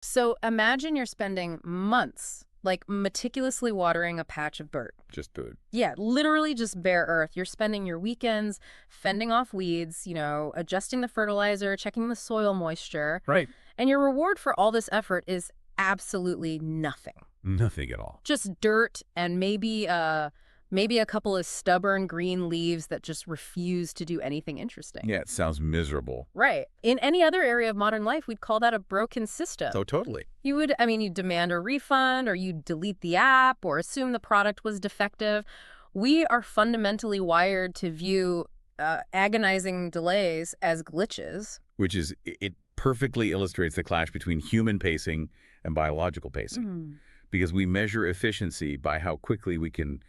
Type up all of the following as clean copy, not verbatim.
So imagine you're spending months, like meticulously watering a patch of dirt. Just food. Yeah, literally just bare earth. You're spending your weekends fending off weeds, adjusting the fertilizer, checking the soil moisture. Right. And your reward for all this effort is absolutely nothing. Nothing at all. Just dirt and maybe a couple of stubborn green leaves that just refuse to do anything interesting. Yeah, it sounds miserable. Right. In any other area of modern life, we'd call that a broken system. So totally. You'd demand a refund, or you'd delete the app, or assume the product was defective. We are fundamentally wired to view agonizing delays as glitches. Which is, it perfectly illustrates the clash between human pacing and biological pacing. Because we measure efficiency by how quickly we can,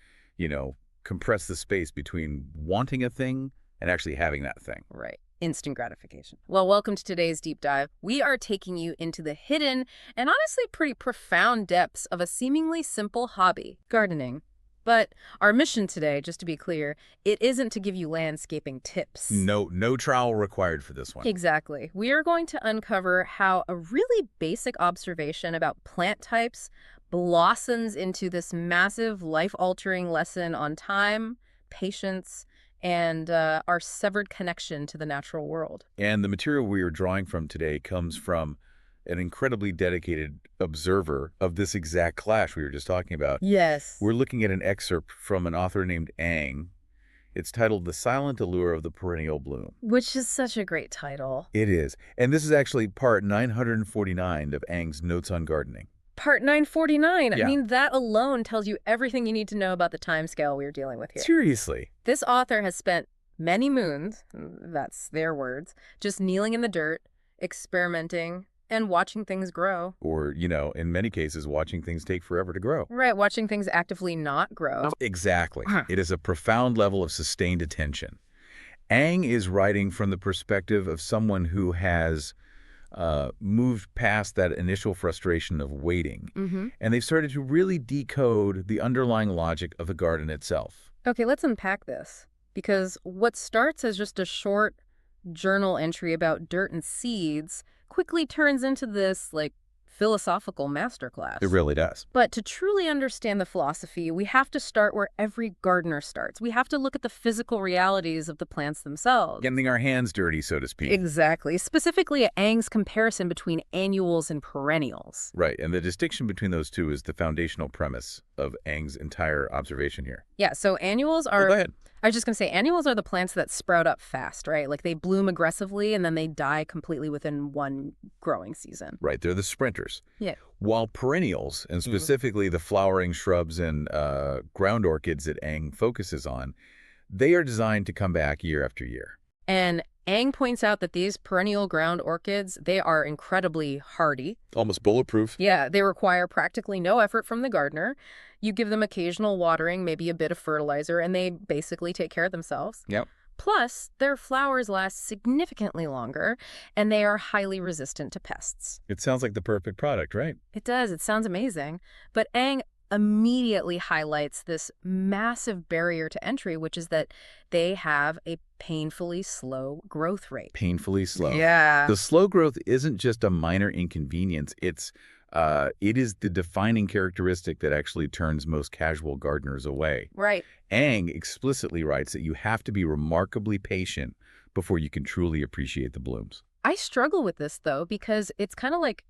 compress the space between wanting a thing and actually having that thing. Right. Instant gratification. Well, welcome to today's deep dive. We are taking you into the hidden and honestly pretty profound depths of a seemingly simple hobby, gardening. But our mission today, just to be clear, it isn't to give you landscaping tips. No trowel required for this one. Exactly. We are going to uncover how a really basic observation about plant types blossoms into this massive life-altering lesson on time, patience, and our severed connection to the natural world. And the material we are drawing from today comes from an incredibly dedicated observer of this exact clash we were just talking about. Yes. We're looking at an excerpt from an author named Ang. It's titled The Silent Allure of the Perennial Bloom. Which is such a great title. It is. And this is actually part 949 of Ang's Notes on Gardening. Part 949. Yeah. That alone tells you everything you need to know about the timescale we're dealing with here. Seriously. This author has spent many moons, that's their words, just kneeling in the dirt, experimenting, and watching things grow. Or, in many cases, watching things take forever to grow. Right, watching things actively not grow. Exactly. It is a profound level of sustained attention. Ang is writing from the perspective of someone who has moved past that initial frustration of waiting. And they've started to really decode the underlying logic of the garden itself. Okay, let's unpack this. Because what starts as just a short journal entry about dirt and seeds quickly turns into this, philosophical masterclass. It really does. But to truly understand the philosophy, we have to start where every gardener starts. We have to look at the physical realities of the plants themselves. Getting our hands dirty, so to speak. Exactly. Specifically, Ang's comparison between annuals and perennials. Right, and the distinction between those two is the foundational premise of Ang's entire observation here. Yeah, so annuals are... Go ahead. I was just going to say, annuals are the plants that sprout up fast, right? They bloom aggressively and then they die completely within one growing season. Right, they're the sprinters. Yeah. While perennials, and specifically the flowering shrubs and ground orchids that Ang focuses on, they are designed to come back year after year. And Ang points out that these perennial ground orchids, they are incredibly hardy. Almost bulletproof. Yeah, they require practically no effort from the gardener. You give them occasional watering, maybe a bit of fertilizer, and they basically take care of themselves. Yep. Plus, their flowers last significantly longer, and they are highly resistant to pests. It sounds like the perfect product, right? It does. It sounds amazing. But Ang immediately highlights this massive barrier to entry, which is that they have a painfully slow growth rate. Painfully slow. Yeah. The slow growth isn't just a minor inconvenience. It is the defining characteristic that actually turns most casual gardeners away. Right. Ang explicitly writes that you have to be remarkably patient before you can truly appreciate the blooms. I struggle with this, though, because it's kind of like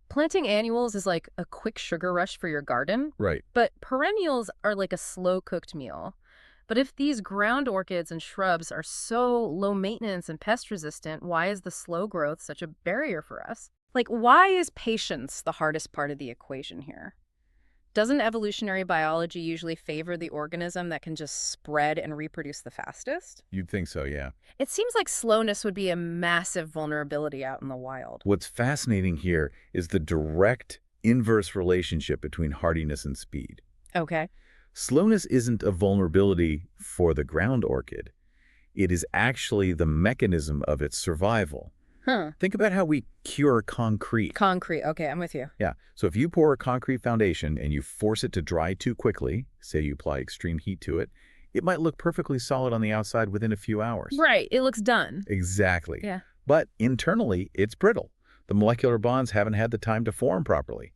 planting annuals is like a quick sugar rush for your garden. Right. But perennials are like a slow-cooked meal. But if these ground orchids and shrubs are so low maintenance and pest resistant, why is the slow growth such a barrier for us? Why is patience the hardest part of the equation here? Doesn't evolutionary biology usually favor the organism that can just spread and reproduce the fastest? You'd think so, yeah. It seems like slowness would be a massive vulnerability out in the wild. What's fascinating here is the direct inverse relationship between hardiness and speed. Okay. Slowness isn't a vulnerability for the ground orchid. It is actually the mechanism of its survival. Huh. Think about how we cure concrete. Concrete. Okay, I'm with you. Yeah. So if you pour a concrete foundation and you force it to dry too quickly, say you apply extreme heat to it, it might look perfectly solid on the outside within a few hours. Right. It looks done. Exactly. Yeah. But internally, it's brittle. The molecular bonds haven't had the time to form properly.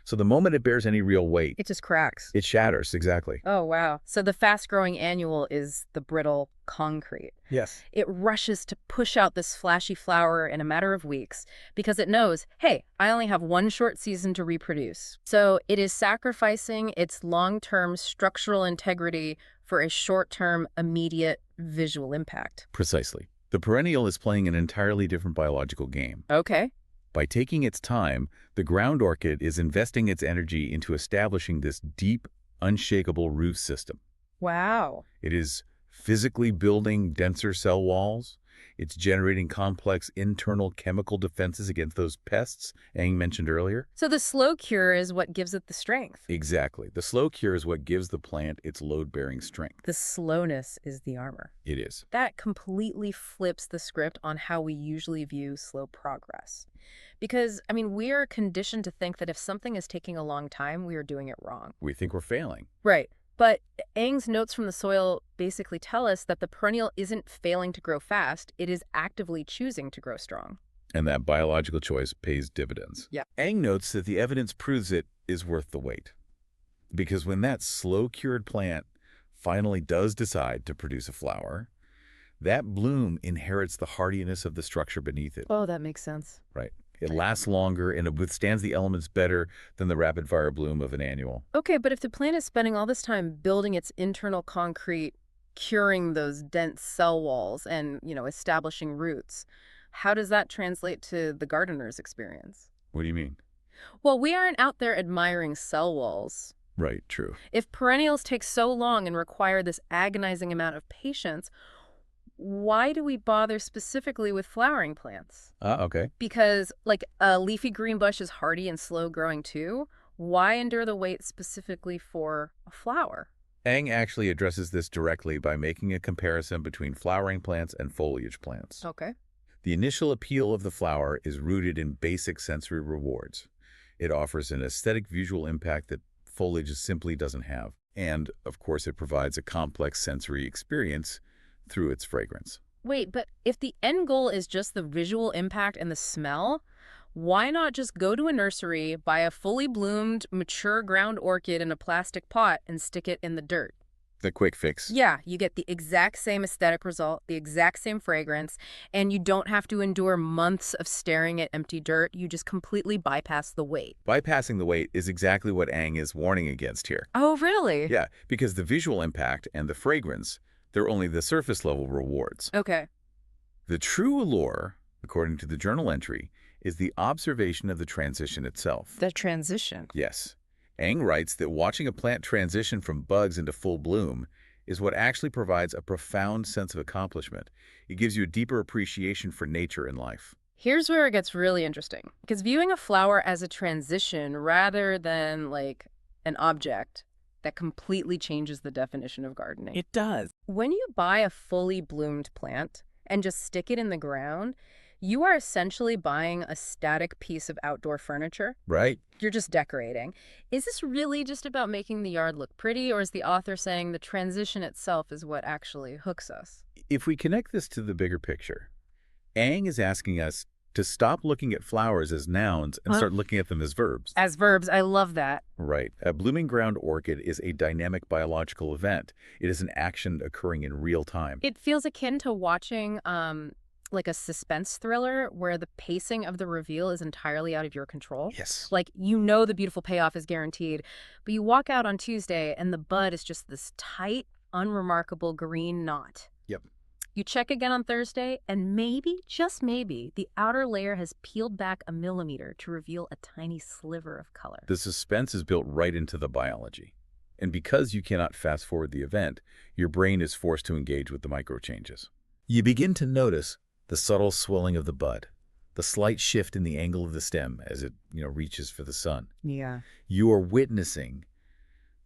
So the moment it bears any real weight, It just cracks. it shatters, exactly. Oh, wow. So the fast-growing annual is the brittle concrete. Yes. It rushes to push out this flashy flower in a matter of weeks because it knows, hey, I only have one short season to reproduce. So it is sacrificing its long-term structural integrity for a short-term, immediate visual impact. Precisely. The perennial is playing an entirely different biological game. Okay. By taking its time, the ground orchid is investing its energy into establishing this deep, unshakable root system. Wow. It is physically building denser cell walls. It's generating complex internal chemical defenses against those pests Aang mentioned earlier. So the slow cure is what gives it the strength. Exactly. The slow cure is what gives the plant its load-bearing strength. The slowness is the armor. It is. That completely flips the script on how we usually view slow progress. Because, I mean, we are conditioned to think that if something is taking a long time, we are doing it wrong. We think we're failing. Right. But Aang's notes from the soil basically tell us that the perennial isn't failing to grow fast, it is actively choosing to grow strong. And that biological choice pays dividends. Yeah. Aang notes that the evidence proves it is worth the wait. Because when that slow-cured plant finally does decide to produce a flower, that bloom inherits the hardiness of the structure beneath it. Oh, that makes sense. Right. It lasts longer and it withstands the elements better than the rapid-fire bloom of an annual. Okay, but if the plant is spending all this time building its internal concrete, curing those dense cell walls, and, establishing roots, how does that translate to the gardener's experience? What do you mean? Well, we aren't out there admiring cell walls. Right, true. If perennials take so long and require this agonizing amount of patience, why do we bother specifically with flowering plants? Okay. Because, like, a leafy green bush is hardy and slow growing too. Why endure the wait specifically for a flower? Aang actually addresses this directly by making a comparison between flowering plants and foliage plants. Okay. The initial appeal of the flower is rooted in basic sensory rewards. It offers an aesthetic visual impact that foliage simply doesn't have. And, of course, it provides a complex sensory experience through its fragrance. Wait, but if the end goal is just the visual impact and the smell, why not just go to a nursery, buy a fully bloomed, mature ground orchid in a plastic pot, and stick it in the dirt? The quick fix. Yeah, you get the exact same aesthetic result, the exact same fragrance, and you don't have to endure months of staring at empty dirt. You just completely bypass the wait. Bypassing the wait is exactly what Aang is warning against here. Oh, really? Yeah, because the visual impact and the fragrance, they're only the surface-level rewards. Okay. The true allure, according to the journal entry, is the observation of the transition itself. The transition. Yes. Aang writes that watching a plant transition from buds into full bloom is what actually provides a profound sense of accomplishment. It gives you a deeper appreciation for nature and life. Here's where it gets really interesting. Because viewing a flower as a transition rather than, like, an object that completely changes the definition of gardening. It does. When you buy a fully bloomed plant and just stick it in the ground, you are essentially buying a static piece of outdoor furniture. Right. You're just decorating. Is this really just about making the yard look pretty, or is the author saying the transition itself is what actually hooks us? If we connect this to the bigger picture, Aang is asking us to stop looking at flowers as nouns and start looking at them as verbs. As verbs, I love that. Right. A blooming ground orchid is a dynamic biological event. It is an action occurring in real time. It feels akin to watching like a suspense thriller where the pacing of the reveal is entirely out of your control. Yes. Like, the beautiful payoff is guaranteed, but you walk out on Tuesday and the bud is just this tight, unremarkable green knot. Yep. You check again on Thursday, and maybe, just maybe, the outer layer has peeled back a millimeter to reveal a tiny sliver of color. The suspense is built right into the biology. And because you cannot fast forward the event, your brain is forced to engage with the micro changes. You begin to notice the subtle swelling of the bud, the slight shift in the angle of the stem as it, reaches for the sun. Yeah. You are witnessing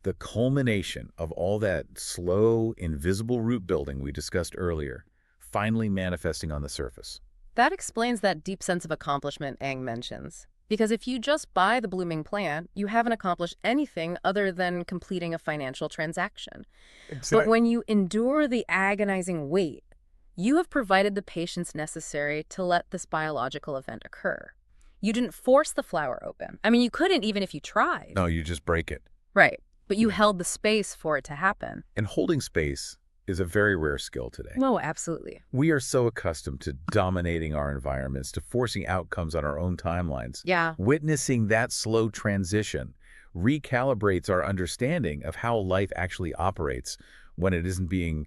the culmination of all that slow, invisible root building we discussed earlier, finally manifesting on the surface. That explains that deep sense of accomplishment Aang mentions. Because if you just buy the blooming plant, you haven't accomplished anything other than completing a financial transaction. But when you endure the agonizing wait, you have provided the patience necessary to let this biological event occur. You didn't force the flower open. I mean, you couldn't even if you tried. No, you just break it. Right. But you Yeah. held the space for it to happen. And holding space is a very rare skill today. Oh, absolutely. We are so accustomed to dominating our environments, to forcing outcomes on our own timelines. Yeah. Witnessing that slow transition recalibrates our understanding of how life actually operates when it isn't being,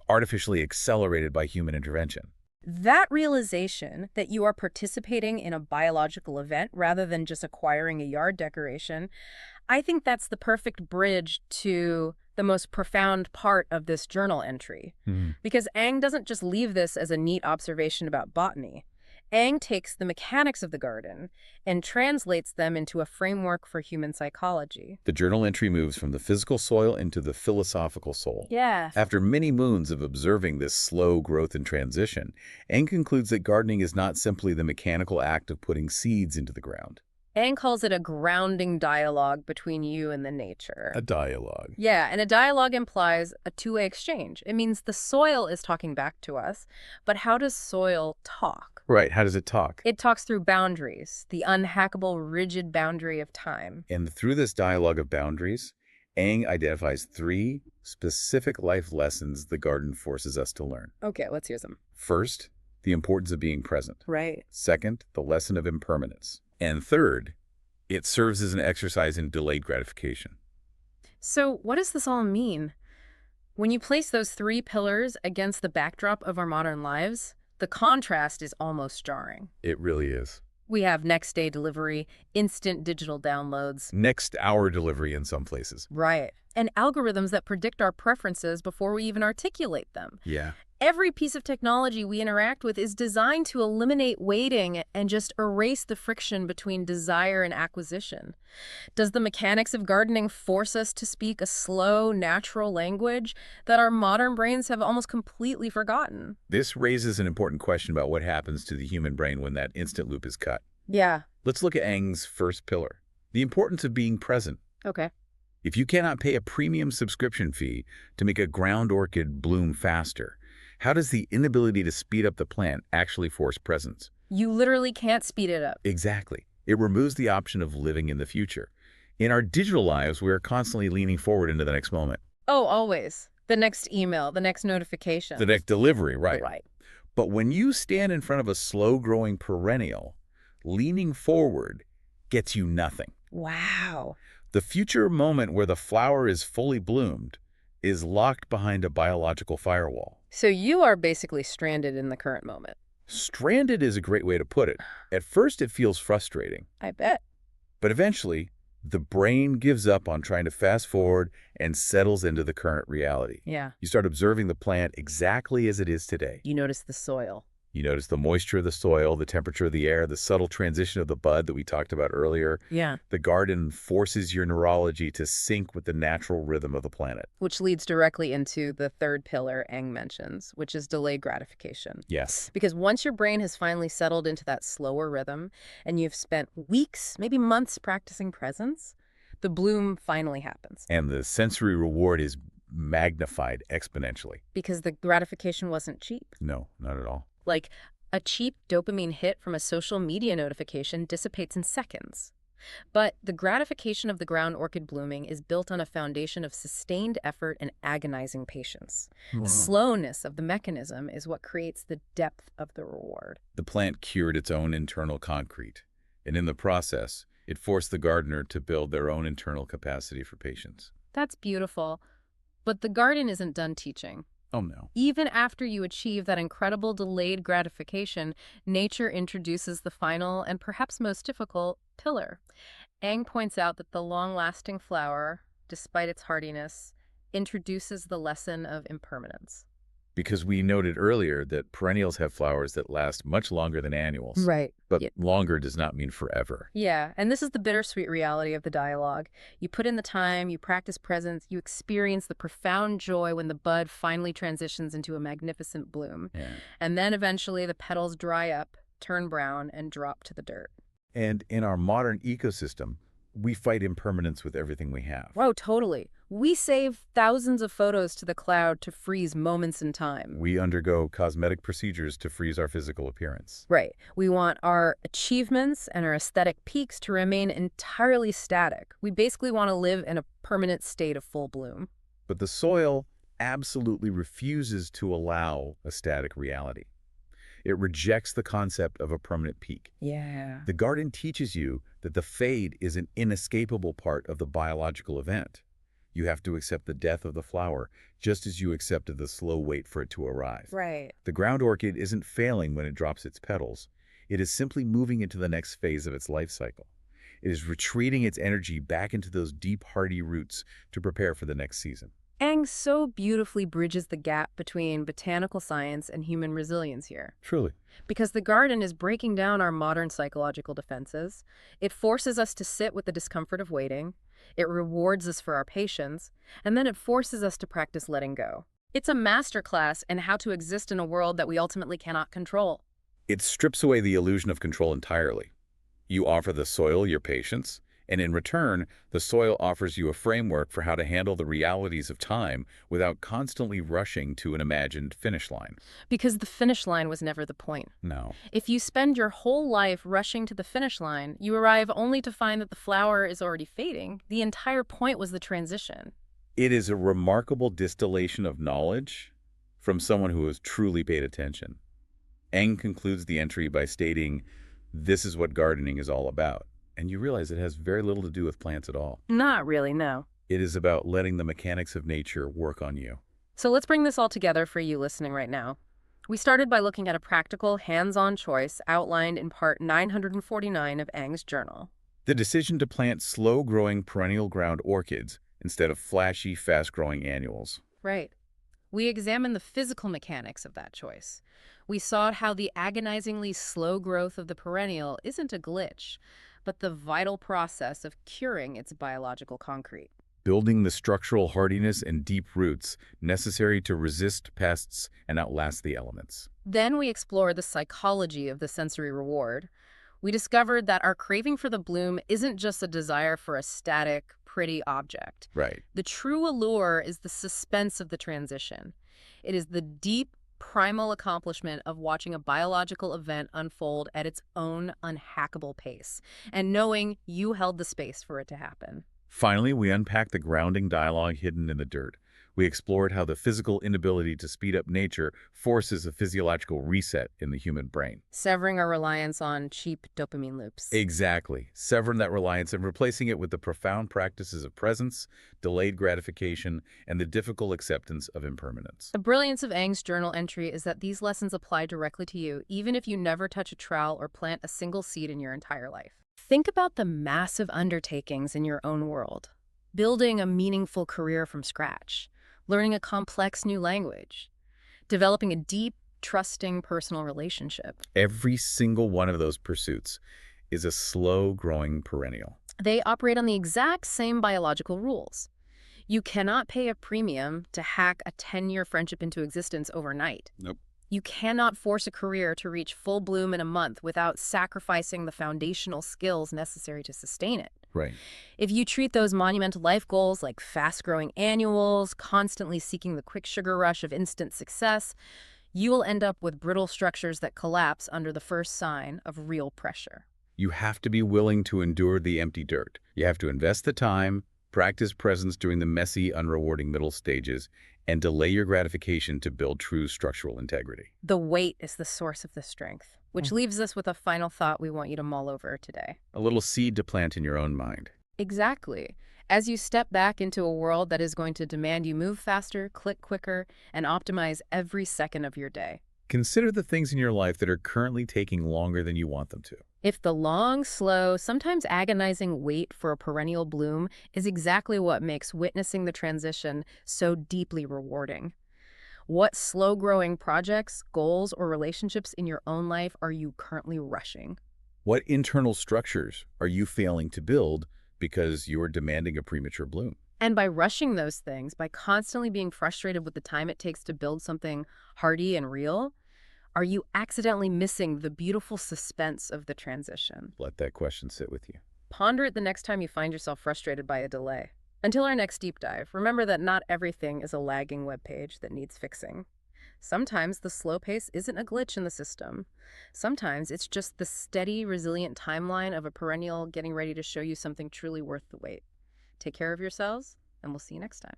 artificially accelerated by human intervention. That realization that you are participating in a biological event rather than just acquiring a yard decoration, I think that's the perfect bridge to the most profound part of this journal entry. Mhm. Because Ang doesn't just leave this as a neat observation about botany. Ang takes the mechanics of the garden and translates them into a framework for human psychology. The journal entry moves from the physical soil into the philosophical soul. Yeah. After many moons of observing this slow growth and transition, Eng concludes that gardening is not simply the mechanical act of putting seeds into the ground. Ang calls it a grounding dialogue between you and the nature. A dialogue. Yeah, and a dialogue implies a two-way exchange. It means the soil is talking back to us, but how does soil talk? Right, how does it talk? It talks through boundaries, the unhackable, rigid boundary of time. And through this dialogue of boundaries, Eng identifies 3 specific life lessons the garden forces us to learn. Okay, let's hear some. First, the importance of being present. Right. Second, the lesson of impermanence. And third, it serves as an exercise in delayed gratification. So what does this all mean? When you place those 3 pillars against the backdrop of our modern lives, the contrast is almost jarring. It really is. We have next-day delivery, instant digital downloads. Next hour delivery in some places. Right. And algorithms that predict our preferences before we even articulate them. Yeah. Every piece of technology we interact with is designed to eliminate waiting and just erase the friction between desire and acquisition. Does the mechanics of gardening force us to speak a slow, natural language that our modern brains have almost completely forgotten? This raises an important question about what happens to the human brain when that instant loop is cut. Yeah. Let's look at Eng's first pillar, the importance of being present. Okay. If you cannot pay a premium subscription fee to make a ground orchid bloom faster, how does the inability to speed up the plant actually force presence? You literally can't speed it up. Exactly. It removes the option of living in the future. In our digital lives, we are constantly leaning forward into the next moment. Oh, always. The next email, the next notification. The next delivery, right. Right. But when you stand in front of a slow-growing perennial, leaning forward gets you nothing. Wow. The future moment where the flower is fully bloomed is locked behind a biological firewall. So you are basically stranded in the current moment. Stranded is a great way to put it. At first, it feels frustrating, I bet. but eventually, the brain gives up on trying to fast forward and settles into the current reality. Yeah. You start observing the plant exactly as it is today. You notice the soil. You notice the moisture of the soil, the temperature of the air, the subtle transition of the bud that we talked about earlier. Yeah. The garden forces your neurology to sync with the natural rhythm of the planet. Which leads directly into the third pillar Eng mentions, which is delayed gratification. Yes. Because once your brain has finally settled into that slower rhythm and you've spent weeks, maybe months practicing presence, the bloom finally happens. And the sensory reward is magnified exponentially. Because the gratification wasn't cheap. No, not at all. Like, a cheap dopamine hit from a social media notification dissipates in seconds. But the gratification of the ground orchid blooming is built on a foundation of sustained effort and agonizing patience. The slowness of the mechanism is what creates the depth of the reward. The plant cured its own internal concrete, and in the process, it forced the gardener to build their own internal capacity for patience. That's beautiful. But the garden isn't done teaching. Oh, no. Even after you achieve that incredible delayed gratification, nature introduces the final and perhaps most difficult pillar. Eng points out that the long-lasting flower, despite its hardiness, introduces the lesson of impermanence. Because we noted earlier that perennials have flowers that last much longer than annuals. Right. But Yeah. longer does not mean forever. Yeah, and this is the bittersweet reality of the dialogue. You put in the time, you practice presence, you experience the profound joy when the bud finally transitions into a magnificent bloom. Yeah. And then eventually the petals dry up, turn brown, and drop to the dirt. And in our modern ecosystem, we fight impermanence with everything we have. Oh, totally. We save thousands of photos to the cloud to freeze moments in time. We undergo cosmetic procedures to freeze our physical appearance. Right. We want our achievements and our aesthetic peaks to remain entirely static. We basically want to live in a permanent state of full bloom. But the soil absolutely refuses to allow a static reality. It rejects the concept of a permanent peak. Yeah. The garden teaches you that the fade is an inescapable part of the biological event. You have to accept the death of the flower, just as you accepted the slow wait for it to arrive. Right. The ground orchid isn't failing when it drops its petals. It is simply moving into the next phase of its life cycle. It is retreating its energy back into those deep, hardy roots to prepare for the next season. Ang so beautifully bridges the gap between botanical science and human resilience here. Truly. Because the garden is breaking down our modern psychological defenses. It forces us to sit with the discomfort of waiting. It rewards us for our patience. And then it forces us to practice letting go. It's a masterclass in how to exist in a world that we ultimately cannot control. It strips away the illusion of control entirely. You offer the soil your patience, and in return, the soil offers you a framework for how to handle the realities of time without constantly rushing to an imagined finish line. Because the finish line was never the point. No. If you spend your whole life rushing to the finish line, you arrive only to find that the flower is already fading. The entire point was the transition. It is a remarkable distillation of knowledge from someone who has truly paid attention. Eng concludes the entry by stating, "This is what gardening is all about." And you realize it has very little to do with plants at all. Not really, no. It is about letting the mechanics of nature work on you. So let's bring this all together for you listening right now. We started by looking at a practical, hands-on choice outlined in part 949 of Eng's journal. The decision to plant slow-growing perennial ground orchids instead of flashy, fast-growing annuals. Right. We examined the physical mechanics of that choice. We saw how the agonizingly slow growth of the perennial isn't a glitch, but the vital process of curing its biological concrete. Building the structural hardiness and deep roots necessary to resist pests and outlast the elements. Then we explored the psychology of the sensory reward. We discovered that our craving for the bloom isn't just a desire for a static, pretty object. Right. The true allure is the suspense of the transition. It is the deep, primal accomplishment of watching a biological event unfold at its own unhackable pace, and knowing you held the space for it to happen. Finally, we unpacked the grounding dialogue hidden in the dirt. We explored how the physical inability to speed up nature forces a physiological reset in the human brain. Severing our reliance on cheap dopamine loops. Exactly. Severing that reliance and replacing it with the profound practices of presence, delayed gratification, and the difficult acceptance of impermanence. The brilliance of Eng's journal entry is that these lessons apply directly to you, even if you never touch a trowel or plant a single seed in your entire life. Think about the massive undertakings in your own world. Building a meaningful career from scratch, learning a complex new language, developing a deep, trusting personal relationship. Every single one of those pursuits is a slow-growing perennial. They operate on the exact same biological rules. You cannot pay a premium to hack a 10-year friendship into existence overnight. Nope. You cannot force a career to reach full bloom in a month without sacrificing the foundational skills necessary to sustain it. Right. If you treat those monumental life goals like fast-growing annuals, constantly seeking the quick sugar rush of instant success, you will end up with brittle structures that collapse under the first sign of real pressure. You have to be willing to endure the empty dirt. You have to invest the time, practice presence during the messy, unrewarding middle stages, and delay your gratification to build true structural integrity. The wait is the source of the strength, which leaves us with a final thought we want you to mull over today. A little seed to plant in your own mind. Exactly. As you step back into a world that is going to demand you move faster, click quicker, and optimize every second of your day. Consider the things in your life that are currently taking longer than you want them to. If the long, slow, sometimes agonizing wait for a perennial bloom is exactly what makes witnessing the transition so deeply rewarding. What slow-growing projects, goals, or relationships in your own life are you currently rushing? What internal structures are you failing to build because you're demanding a premature bloom? And by rushing those things, by constantly being frustrated with the time it takes to build something hardy and real, are you accidentally missing the beautiful suspense of the transition? Let that question sit with you. Ponder it the next time you find yourself frustrated by a delay. Until our next deep dive, remember that not everything is a lagging web page that needs fixing. Sometimes the slow pace isn't a glitch in the system. Sometimes it's just the steady, resilient timeline of a perennial getting ready to show you something truly worth the wait. Take care of yourselves, and we'll see you next time.